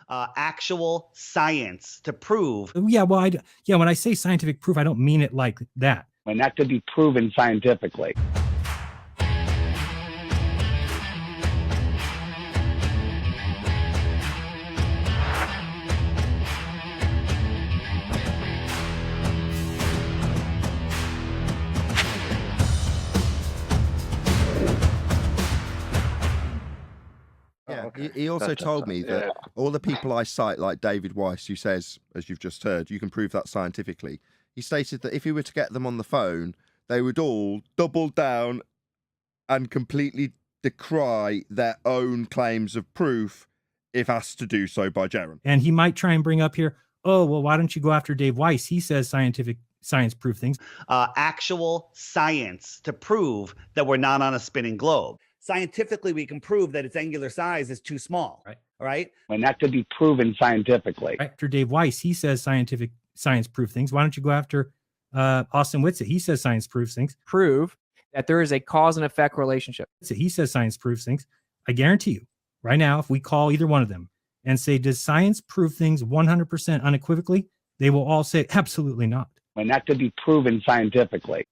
actual science to prove. Yeah, well, yeah, when I say scientific proof, I don't mean it like that. And that could be proven scientifically. Yeah, Okay. he also told me that all the people I cite, like David Weiss, who says, as you've just heard, you can prove that scientifically. He stated that if he were to get them on the phone, they would all double down and completely decry their own claims of proof if asked to do so by Jaron. And he might try and bring up here, oh, well, why don't you go after Dave Weiss? He says science proof things. Actual science to prove that we're not on a spinning globe. Scientifically, we can prove that its angular size is too small. Right? And that could be proven scientifically. After Dave Weiss, he says science proof things. Why don't you go after Austin Whitsitt? He says science proves things. Prove that there is a cause and effect relationship. So he says science proves things. I guarantee you, right now, if we call either one of them and say, does science prove things 100% unequivocally? They will all say, absolutely not. And that could be proven scientifically.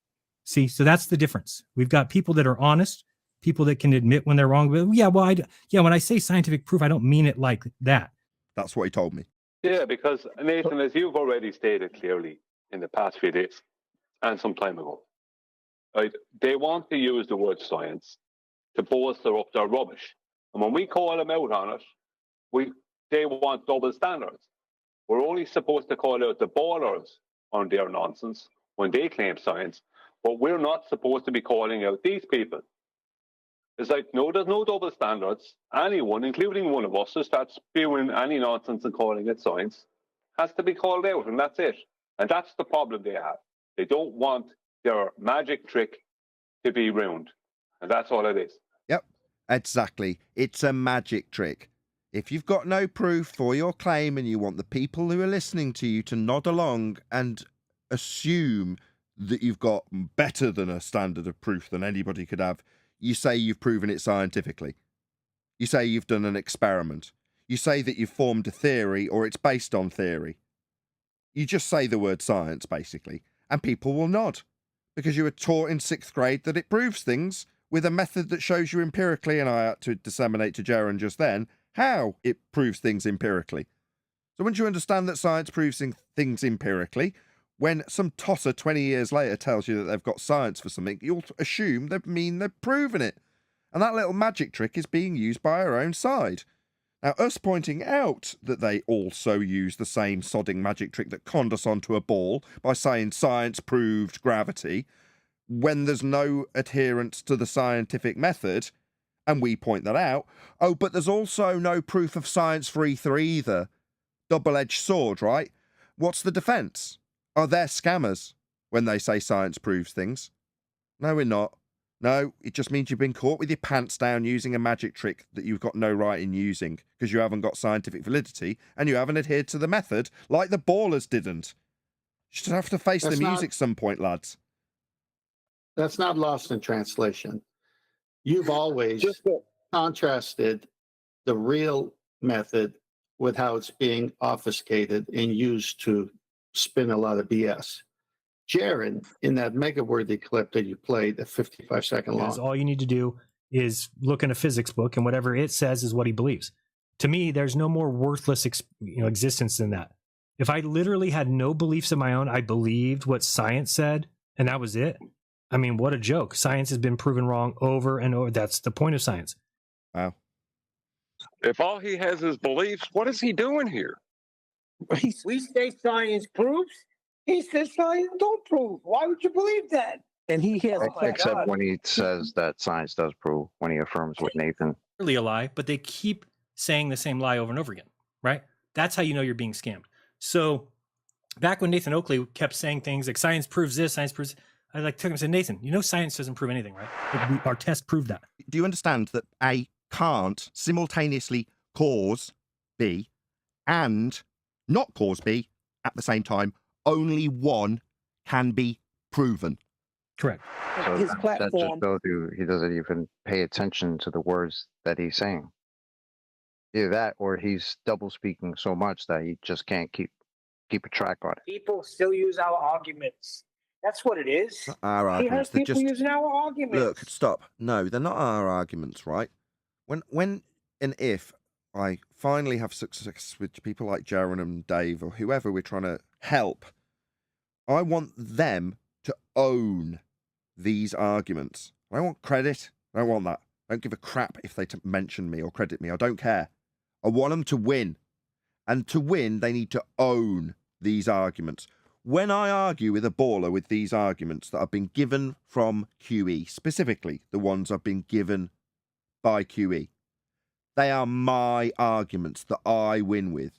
See, so that's the difference. We've got people that are honest, people that can admit when they're wrong. But yeah, well, when I say scientific proof, I don't mean it like that. That's what he told me. Yeah, because Nathan, as you've already stated clearly in the past few days and some time ago, right, they want to use the word science to bolster up their rubbish. And when we call them out on it, they want double standards. We're only supposed to call out the ballers on their nonsense when they claim science, but we're not supposed to be calling out these people. It's like, no, there's no double standards. Anyone, including one of us, who starts spewing any nonsense and calling it science has to be called out, and that's it. And that's the problem they have. They don't want their magic trick to be ruined. And that's all it is. Yep, exactly. It's a magic trick. If you've got no proof for your claim and you want the people who are listening to you to nod along and assume that you've got better than a standard of proof than anybody could have, you say you've proven it scientifically. You say you've done an experiment. You say that you've formed a theory or it's based on theory. You just say the word science, basically, and people will nod because you were taught in 6th grade that it proves things with a method that shows you empirically, and I had to disseminate to Jaron just then, how it proves things empirically. So once you understand that science proves things empirically, when some tosser 20 years later tells you that they've got science for something, you'll assume they mean they've proven it. And that little magic trick is being used by our own side. Now, us pointing out that they also use the same sodding magic trick that conned us onto a ball by saying science proved gravity, when there's no adherence to the scientific method, and we point that out, oh, but there's also no proof of science for ether either. Double-edged sword, right? What's the defence? Are there scammers when they say science proves things? No, we're not. No, it just means you've been caught with your pants down using a magic trick that you've got no right in using because you haven't got scientific validity and you haven't adhered to the method like the ballers didn't. You should have to face the music some point, lads. That's not lost in translation. You've always contrasted the real method with how it's being obfuscated and used to spin a lot of BS. Jaron, in that mega-worthy clip that you played, the 55-second long. All you need to do is look in a physics book, and whatever it says is what he believes. To me, there's no more worthless existence than that. If I literally had no beliefs of my own, I believed what science said, and that was it. I mean, what a joke. Science has been proven wrong over and over. That's the point of science. Wow. If all he has is beliefs, what is he doing here? We say science proves. He says science don't prove. Why would you believe that? And he has except when he says that science does prove, when he affirms with Nathan. Really a lie, but they keep saying the same lie over and over again, right? That's how you know you're being scammed. So back when Nathan Oakley kept saying things like science proves this, science proves, I took him and said, Nathan, you know science doesn't prove anything, right? Our test proved that. Do you understand that A can't simultaneously cause B and not cause B at the same time? Only one can be proven. Correct. So his platform. That just shows you he doesn't even pay attention to the words that he's saying. Either that or he's double speaking so much that he just can't keep a track on it. People still use our arguments. That's what it is. Not our He arguments. has They're people just using our arguments. look. Stop. No, they're not our arguments, right? When and if I finally have success with people like Jaron and Dave or whoever we're trying to help, I want them to own these arguments. I don't want credit. I don't want that. I don't give a crap if they mention me or credit me. I don't care. I want them to win. And to win, they need to own these arguments. When I argue with a baller with these arguments that have been given from QE, specifically the ones I've been given by QE, they are my arguments that I win with.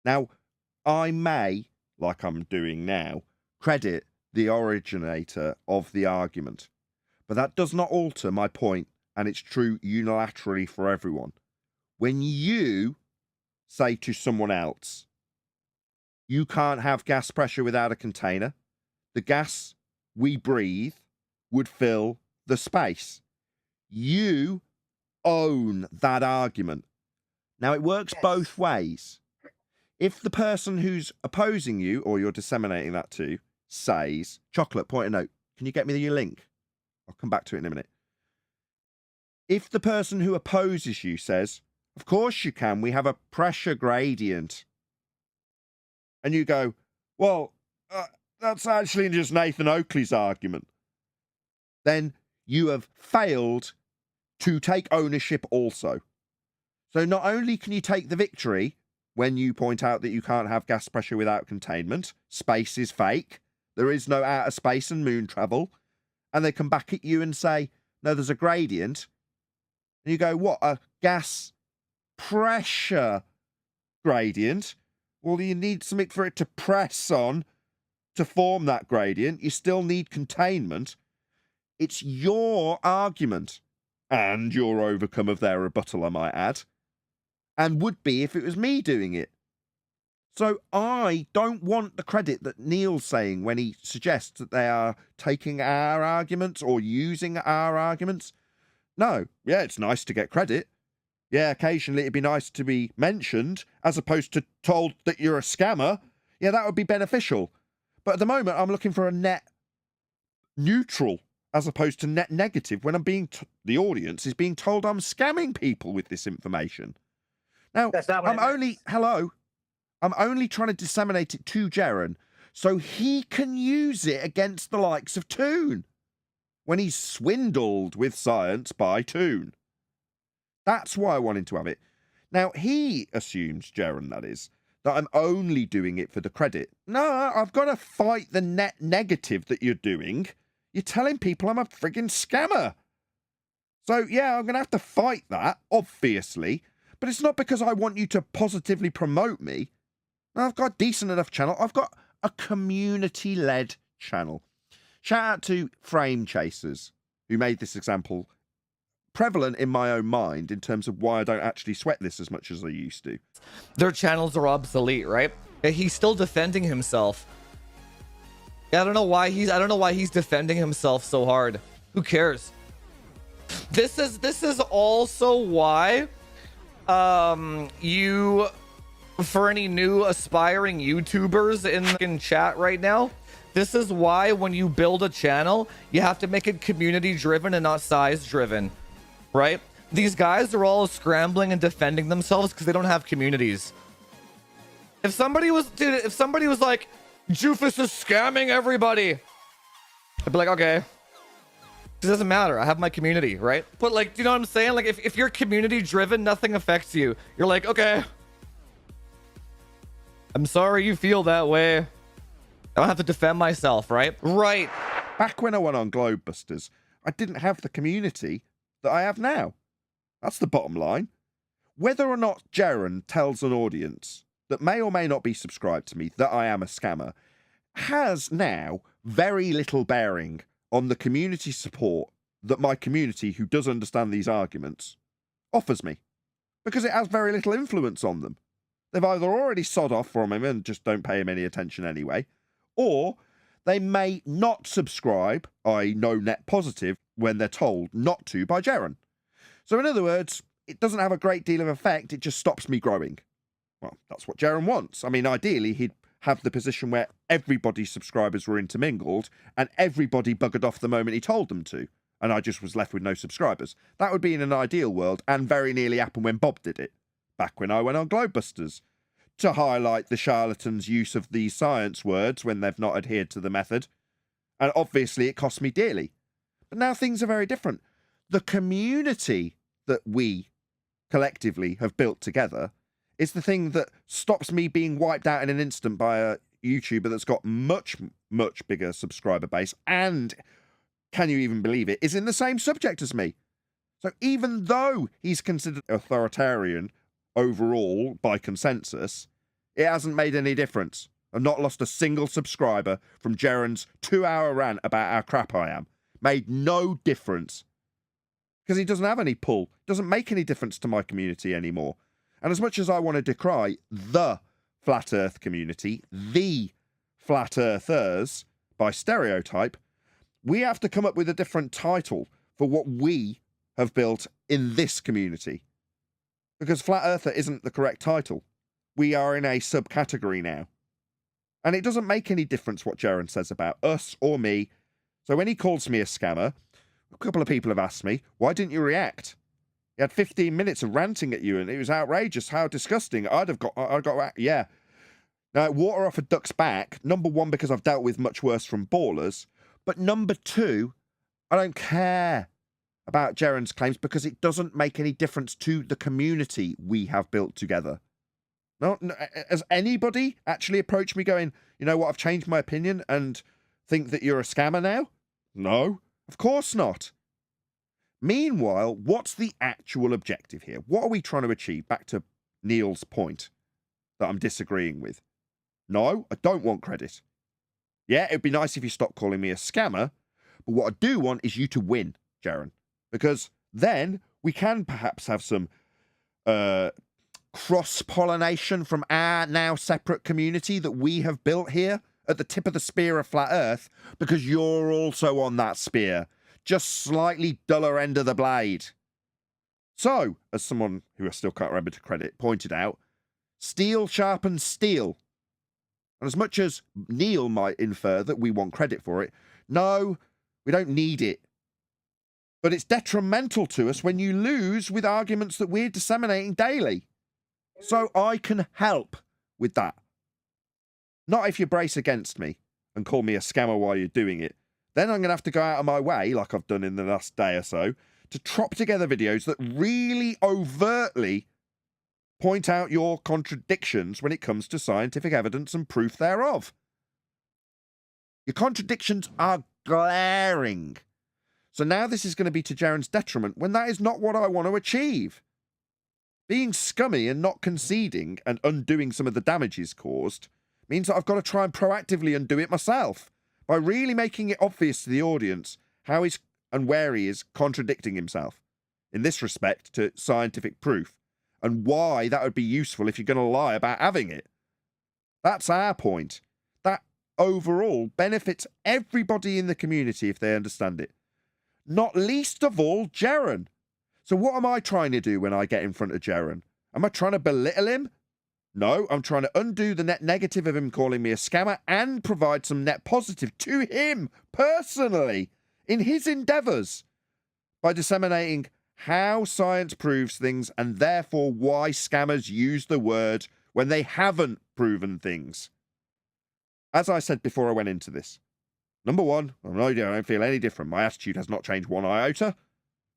Now, I may, like I'm doing now, credit the originator of the argument, but that does not alter my point, and it's true unilaterally for everyone. When you say to someone else, you can't have gas pressure without a container, the gas we breathe would fill the space. You own that argument. Now, it works both ways. If the person who's opposing you, or you're disseminating that to, says, Chocolate, point a note, can you get me your link? I'll come back to it in a minute. If the person who opposes you says, of course you can, we have a pressure gradient, and you go, well, that's actually just Nathan Oakley's argument, then you have failed to take ownership also. So not only can you take the victory when you point out that you can't have gas pressure without containment, space is fake, there is no outer space and moon travel, and they come back at you and say, no, there's a gradient, and you go, what, a gas pressure gradient? Well, you need something for it to press on to form that gradient. You still need containment. It's your argument, and your overcome of their rebuttal, I might add, and would be if it was me doing it. So I don't want the credit that Neil's saying when he suggests that they are taking our arguments or using our arguments. No, yeah, it's nice to get credit. Yeah, occasionally it'd be nice to be mentioned as opposed to told that you're a scammer. Yeah, that would be beneficial. But at the moment, I'm looking for a net neutral as opposed to net negative when I'm being the audience is being told I'm scamming people with this information. Now, I'm only trying to disseminate it to Jaron so he can use it against the likes of Toon when he's swindled with science by Toon. That's why I wanted to have it. Now, he assumes, Jaron, that is, that I'm only doing it for the credit. No, I've got to fight the net negative that you're doing. You're telling people I'm a friggin' scammer. So, yeah, I'm going to have to fight that, obviously. But it's not because I want you to positively promote me. No, I've got a decent enough channel. I've got a community-led channel. Shout out to Frame Chasers, who made this example prevalent in my own mind in terms of why I don't actually sweat this as much as I used to. Their channels are obsolete, right? He's still defending himself. I don't know why he's defending himself so hard. Who cares? This is also why you, for any new aspiring YouTubers in chat right now, this is why when you build a channel, you have to make it community driven and not size driven, right? These guys are all scrambling and defending themselves because they don't have communities. If somebody was like, Jufus is scamming everybody, I'd be like, okay, it doesn't matter. I have my community, right? But like, do you know what I'm saying? Like, if you're community driven, nothing affects you. You're like, okay, I'm sorry you feel that way. I don't have to defend myself, right? Right. Back when I went on Globebusters, I didn't have the community that I have now. That's the bottom line. Whether or not Jaron tells an audience that may or may not be subscribed to me that I am a scammer has now very little bearing on the community support that my community, who does understand these arguments, offers me, because it has very little influence on them. They've either already sod off from him and just don't pay him any attention anyway, or they may not subscribe, i.e. no net positive, when they're told not to by Jaron. So in other words, it doesn't have a great deal of effect. It just stops me growing. Well, that's what Jaren wants. I mean, ideally, he'd have the position where everybody's subscribers were intermingled and everybody buggered off the moment he told them to, and I just was left with no subscribers. That would be in an ideal world, and very nearly happened when Bob did it, back when I went on Globebusters, to highlight the charlatans' use of these science words when they've not adhered to the method. And obviously it cost me dearly. But now things are very different. The community that we collectively have built together is the thing that stops me being wiped out in an instant by a YouTuber that's got much, much bigger subscriber base and, can you even believe it, is in the same subject as me. So even though he's considered authoritarian overall by consensus, it hasn't made any difference. I've not lost a single subscriber from Jaren's 2-hour rant about how crap I am. Made no difference. Because he doesn't have any pull. Doesn't make any difference to my community anymore. And as much as I want to decry the flat earth community, the flat earthers, by stereotype, we have to come up with a different title for what we have built in this community. Because flat earther isn't the correct title. We are in a subcategory now. And it doesn't make any difference what Jaren says about us or me. So when he calls me a scammer, a couple of people have asked me, why didn't you react? He had 15 minutes of ranting at you and it was outrageous. How disgusting. Yeah. Now, water off a duck's back. Number one, because I've dealt with much worse from ballers. But number two, I don't care about Jaren's claims because it doesn't make any difference to the community we have built together. No, has anybody actually approached me going, you know what, I've changed my opinion and think that you're a scammer now? No, of course not. Meanwhile, what's the actual objective here? What are we trying to achieve? Back to Neil's point that I'm disagreeing with. No, I don't want credit. Yeah, it'd be nice if you stopped calling me a scammer, but what I do want is you to win, Jaren, because then we can perhaps have some cross-pollination from our now separate community that we have built here at the tip of the spear of flat earth, because you're also on that spear, just slightly duller end of the blade. So, as someone who I still can't remember to credit pointed out, steel sharpens steel. And as much as Neil might infer that we want credit for it, no, we don't need it. But it's detrimental to us when you lose with arguments that we're disseminating daily. So I can help with that. Not if you brace against me and call me a scammer while you're doing it. Then I'm going to have to go out of my way, like I've done in the last day or so, to chop together videos that really overtly point out your contradictions when it comes to scientific evidence and proof thereof. Your contradictions are glaring. So now this is going to be to Jaren's detriment when that is not what I want to achieve. Being scummy and not conceding and undoing some of the damages caused means that I've got to try and proactively undo it myself by really making it obvious to the audience how he's and where he is contradicting himself in this respect to scientific proof and why that would be useful if you're going to lie about having it. That's our point. That overall benefits everybody in the community if they understand it. Not least of all, Jaren. So what am I trying to do when I get in front of Jaren? Am I trying to belittle him? No, I'm trying to undo the net negative of him calling me a scammer and provide some net positive to him personally in his endeavours by disseminating how science proves things and therefore why scammers use the word when they haven't proven things. As I said before I went into this, number one, I don't feel any different. My attitude has not changed one iota.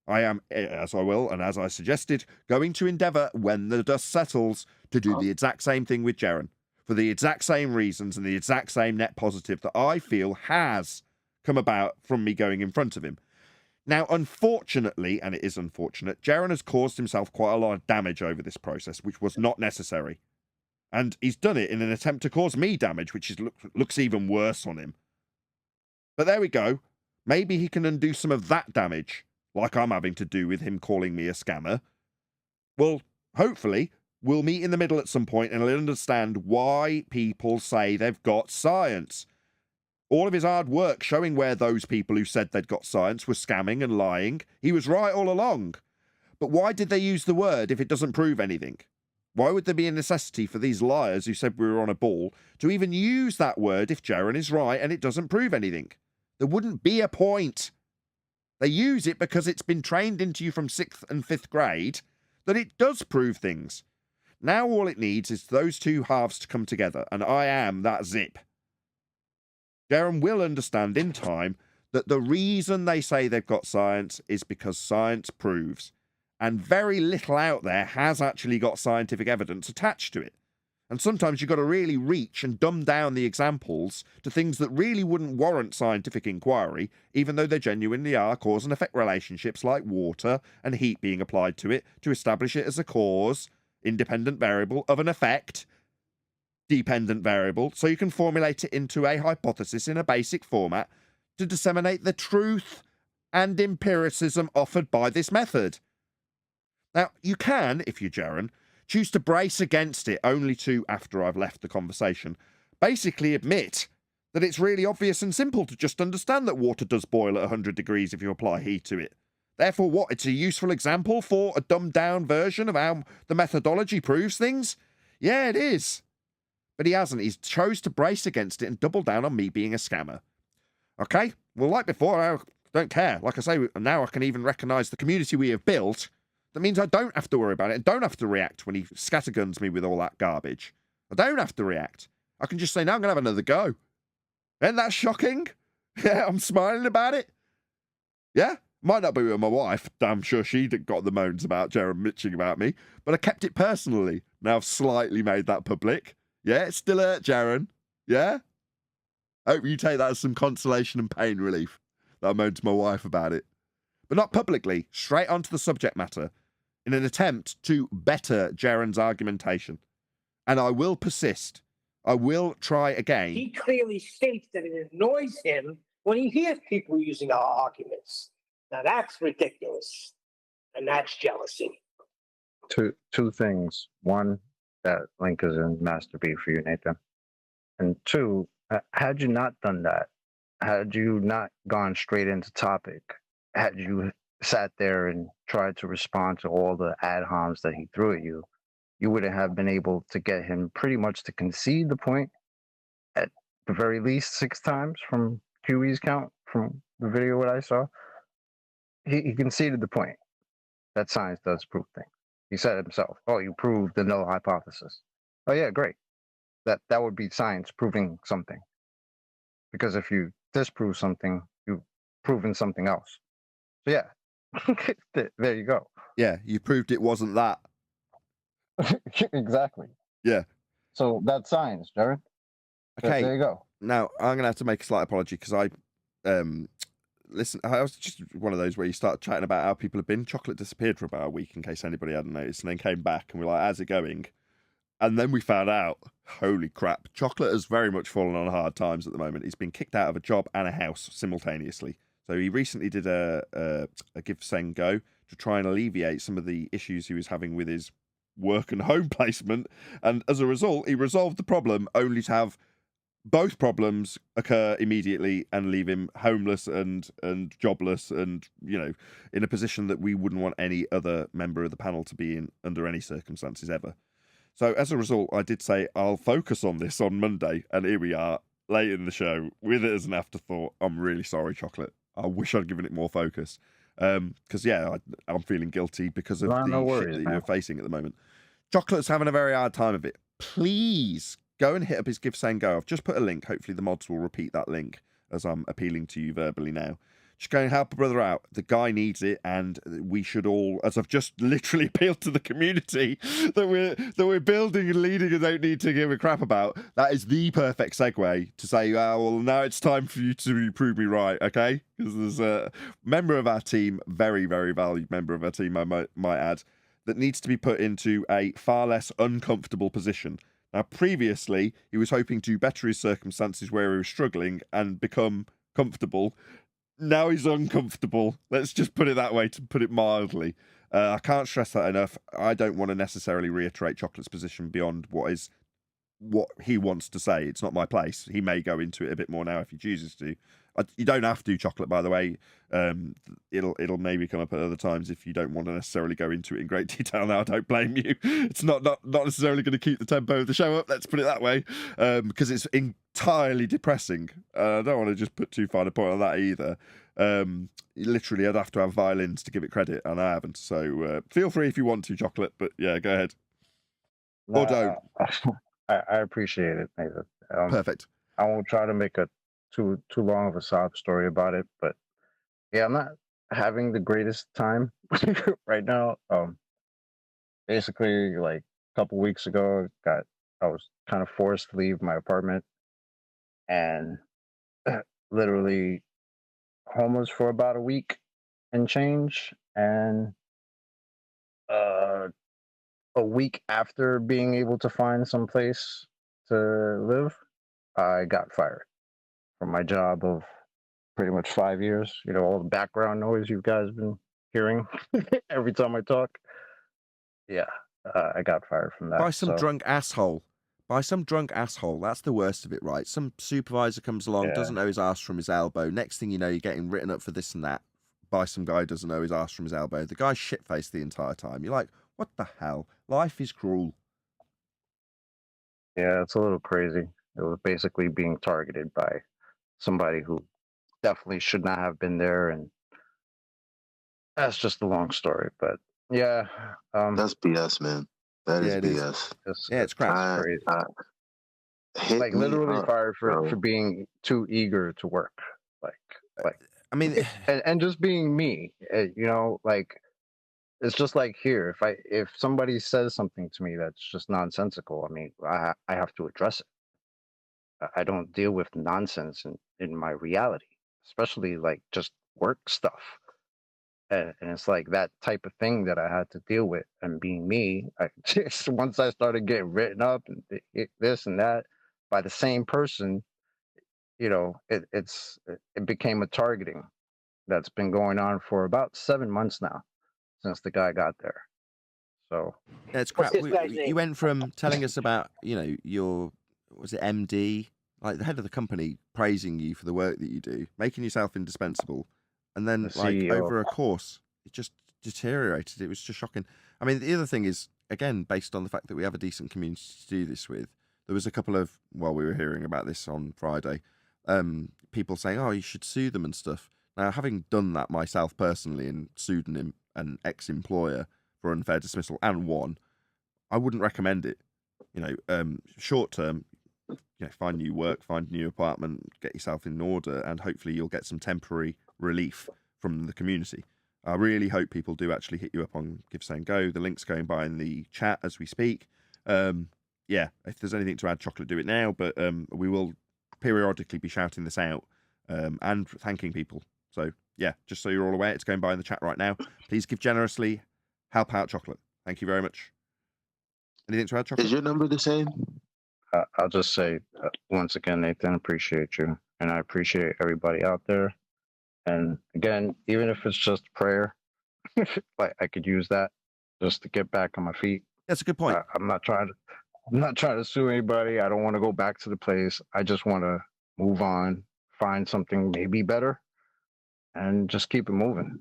I am, as I will, and as I suggested, going to endeavour, when the dust settles, to do the exact same thing with Jaren, for the exact same reasons and the exact same net positive that I feel has come about from me going in front of him. Now, unfortunately, and it is unfortunate, Jaren has caused himself quite a lot of damage over this process, which was not necessary. And he's done it in an attempt to cause me damage, which looks even worse on him. But there we go. Maybe he can undo some of that damage, like I'm having to do with him calling me a scammer. Well, hopefully, we'll meet in the middle at some point and he'll understand why people say they've got science. All of his hard work showing where those people who said they'd got science were scamming and lying. He was right all along. But why did they use the word if it doesn't prove anything? Why would there be a necessity for these liars who said we were on a ball to even use that word if Jaren is right and it doesn't prove anything? There wouldn't be a point. They use it because it's been trained into you from 6th and 5th grade that it does prove things. Now all it needs is those two halves to come together, and I am that zip. Jaren will understand in time that the reason they say they've got science is because science proves. And very little out there has actually got scientific evidence attached to it. And sometimes you've got to really reach and dumb down the examples to things that really wouldn't warrant scientific inquiry, even though they genuinely are cause and effect relationships like water and heat being applied to it to establish it as a cause, independent variable, of an effect, dependent variable, so you can formulate it into a hypothesis in a basic format to disseminate the truth and empiricism offered by this method. Now, you can, if you're Jaren, choose to brace against it only to, after I've left the conversation, basically admit that it's really obvious and simple to just understand that water does boil at 100 degrees if you apply heat to it. Therefore, what? It's a useful example for a dumbed-down version of how the methodology proves things? Yeah, it is. But he hasn't. He's chose to brace against it and double down on me being a scammer. Okay? Well, like before, I don't care. Like I say, now I can even recognise the community we have built. That means I don't have to worry about it and don't have to react when he scatterguns me with all that garbage. I don't have to react. I can just say, now I'm going to have another go. Isn't that shocking? Yeah, I'm smiling about it. Yeah? Might not be with my wife. Damn sure she got the moans about Jaren bitching about me. But I kept it personally. Now I've slightly made that public. Yeah, it still hurt, Jaren. Yeah? Hope you take that as some consolation and pain relief that I moaned to my wife about it. But not publicly, straight onto the subject matter, in an attempt to better Jaren's argumentation. And I will persist. I will try again. He clearly states that it annoys him when he hears people using our arguments. Now that's ridiculous. And that's jealousy. Two things. One, that link is in Master B for you, Nathan. And two, had you not done that, had you not gone straight into topic, had you sat there and tried to respond to all the ad homs that he threw at you, you wouldn't have been able to get him pretty much to concede the point at the very least 6 times from QE's count from the video that I saw. He conceded the point that science does prove things. He said himself, oh, you proved the null hypothesis. Oh yeah, great. That would be science proving something. Because if you disprove something, you've proven something else. So yeah, there you go. Yeah, you proved it wasn't that. Exactly. Yeah. So that's science, Jared. Okay. There you go. Now, I'm going to have to make a slight apology because I was just one of those where you start chatting about how people have been. Chocolate disappeared for about a week in case anybody hadn't noticed, and then came back and we're like, how's it going? And then we found out, holy crap, Chocolate has very much fallen on hard times at the moment. He's been kicked out of a job and a house simultaneously. So he recently did a Give Send Go to try and alleviate some of the issues he was having with his work and home placement. And as a result, he resolved the problem only to have both problems occur immediately and leave him homeless and jobless and, you know, in a position that we wouldn't want any other member of the panel to be in under any circumstances ever. So as a result, I did say I'll focus on this on Monday, and here we are, late in the show, with it as an afterthought. I'm really sorry, Chocolate. I wish I'd given it more focus. Because, yeah, I'm feeling guilty because of shit that you're facing at the moment. Chocolate's having a very hard time of it. Please go and hit up his Give, Send, Go. I've just put a link. Hopefully the mods will repeat that link as I'm appealing to you verbally now. Just go and help a brother out. The guy needs it, and we should all, as I've just literally appealed to the community that we're building and leading and don't need to give a crap about. That is the perfect segue to say, well, now it's time for you to prove me right, okay? Because there's a member of our team, very, very valued member of our team, I might add, that needs to be put into a far less uncomfortable position. Now, previously, he was hoping to better his circumstances where he was struggling and become comfortable. Now he's uncomfortable. Let's just put it that way, to put it mildly. I can't stress that enough. I don't want to necessarily reiterate Chocolate's position beyond what he wants to say. It's not my place. He may go into it a bit more now if he chooses to. You don't have to chocolate, by the way. It'll maybe come up at other times if you don't want to necessarily go into it in great detail. Now, I don't blame you. It's not necessarily going to keep the tempo of the show up. Let's put it that way, because it's entirely depressing. I don't want to just put too fine a point on that either. Literally, I'd have to have violins to give it credit, and I haven't. So feel free if you want to, chocolate. But yeah, go ahead. Or don't. I appreciate it, Nathan. Perfect. I won't try to make a too long of a sob story about it, but yeah, I'm not having the greatest time right now. Basically, like a couple weeks ago, I was kind of forced to leave my apartment, and literally homeless for about a week and change, and a week after being able to find some place to live, I got fired from my job of pretty much 5 years. You know, all the background noise you guys been hearing every time I talk. Yeah, I got fired from that. By some drunk asshole. By some drunk asshole. That's the worst of it, right? Some supervisor comes along, doesn't know his ass from his elbow. Next thing you know, you're getting written up for this and that by some guy who doesn't know his ass from his elbow. The guy's shit-faced the entire time. You're like, what the hell? Life is cruel. Yeah, it's a little crazy. It was basically being targeted by somebody who definitely should not have been there, and that's just a long story. But yeah, that's BS, man. That is BS. It's crap. Crazy. Like literally fired for being too eager to work. Like I mean, and just being me. You know, like it's just like here. If somebody says something to me that's just nonsensical, I mean, I have to address it. I don't deal with nonsense in my reality, especially like just work stuff. And it's like that type of thing that I had to deal with. And being me, once I started getting written up and this and that by the same person, you know, it became a targeting that's been going on for about 7 months now since the guy got there. So yeah, it's crap. You went from telling us about, you know, your, was it MD, like the head of the company, praising you for the work that you do, making yourself indispensable, and then like CEO. over a course, it just deteriorated. It was just shocking. I mean, the other thing is, again, based on the fact that we have a decent community to do this with, there was a couple of, while we were hearing about this on Friday, people saying, oh, you should sue them and stuff. Now, having done that myself personally and sued an ex-employer for unfair dismissal and won, I wouldn't recommend it. You know, short term, you know, find new work, find a new apartment, get yourself in order, and hopefully you'll get some temporary relief from the community. I really hope people do actually hit you up on GiveSendGo. The link's going by in the chat as we speak. Yeah, if there's anything to add, chocolate, do it now. But we will periodically be shouting this out and thanking people. So yeah, just so you're all aware, it's going by in the chat right now. Please give generously. Help out, chocolate. Thank you very much. Anything to add, chocolate? Is your number the same? I'll just say once again, Nathan, appreciate you, and I appreciate everybody out there. And again, even if it's just prayer, like I could use that just to get back on my feet. That's a good point. I'm not trying to sue anybody. I don't want to go back to the place. I just want to move on, find something maybe better, and just keep it moving.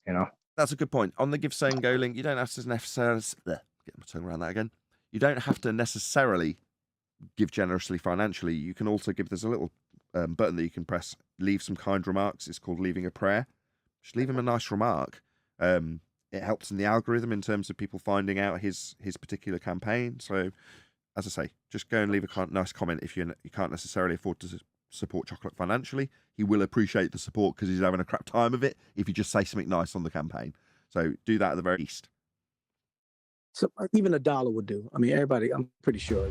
You know. That's a good point. On the GiveSendGo link, you don't have to necessarily get my tongue around that again. You don't have to necessarily give generously financially. You can also give. There's a little button that you can press. Leave some kind remarks. It's called leaving a prayer. Just leave him a nice remark. It helps in the algorithm in terms of people finding out his particular campaign. So, as I say, just go and leave a nice comment if you can't necessarily afford to support Chocolate financially. He will appreciate the support because he's having a crap time of it if you just say something nice on the campaign. So do that at the very least. So even $1 would do. I mean, everybody, I'm pretty sure